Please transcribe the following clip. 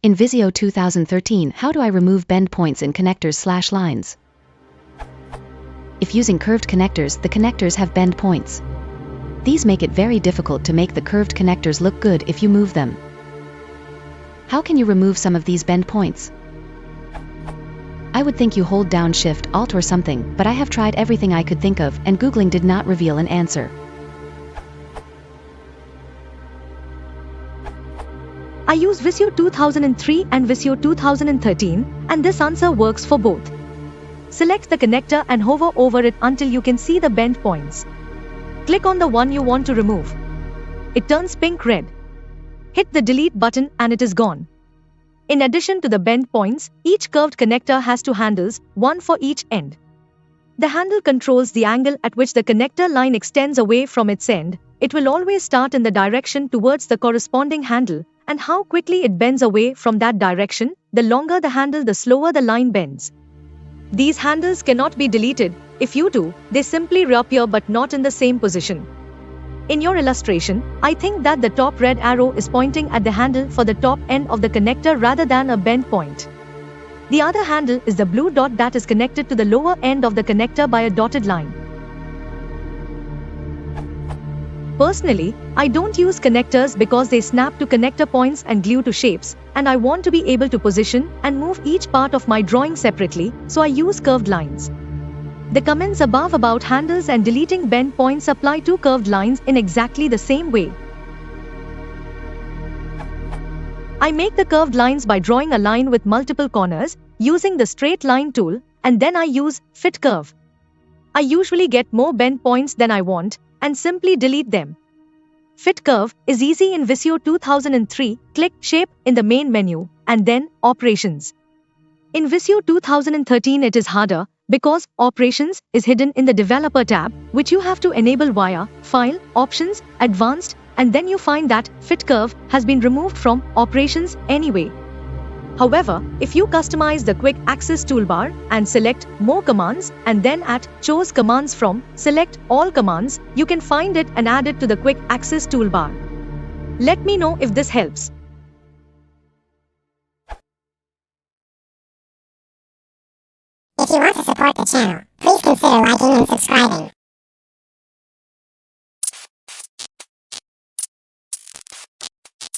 In Visio 2013, how do I remove bend points in connectors/lines? If using curved connectors, the connectors have bend points. These make it very difficult to make the curved connectors look good if you move them. How can you remove some of these bend points? I would think you hold down Shift, Alt or something, but I have tried everything I could think of, and Googling did not reveal an answer. I use Visio 2003 and Visio 2013, and this answer works for both. Select the connector and hover over it until you can see the bend points. Click on the one you want to remove. It turns pink red. Hit the delete button and it is gone. In addition to the bend points, each curved connector has two handles, one for each end. The handle controls the angle at which the connector line extends away from its end. It will always start in the direction towards the corresponding handle, and how quickly it bends away from that direction. The longer the handle, the slower the line bends. These handles cannot be deleted. If you do, they simply reappear but not in the same position. In your illustration, I think that the top red arrow is pointing at the handle for the top end of the connector rather than a bend point. The other handle is the blue dot that is connected to the lower end of the connector by a dotted line. Personally, I don't use connectors because they snap to connector points and glue to shapes, and I want to be able to position and move each part of my drawing separately, so I use curved lines. The comments above about handles and deleting bend points apply to curved lines in exactly the same way. I make the curved lines by drawing a line with multiple corners, using the straight line tool, and then I use Fit Curve. I usually get more bend points than I want, and simply delete them. Fit Curve is easy in Visio 2003, click Shape in the main menu, and then Operations. In Visio 2013 it is harder, because Operations is hidden in the Developer tab, which you have to enable via File, Options, Advanced, and then you find that Fit Curve has been removed from Operations anyway. However, if you customize the Quick Access toolbar and select More Commands and then at Choose Commands from, select All Commands, you can find it and add it to the Quick Access toolbar. Let me know if this helps. If you want to support the channel, please consider liking and subscribing.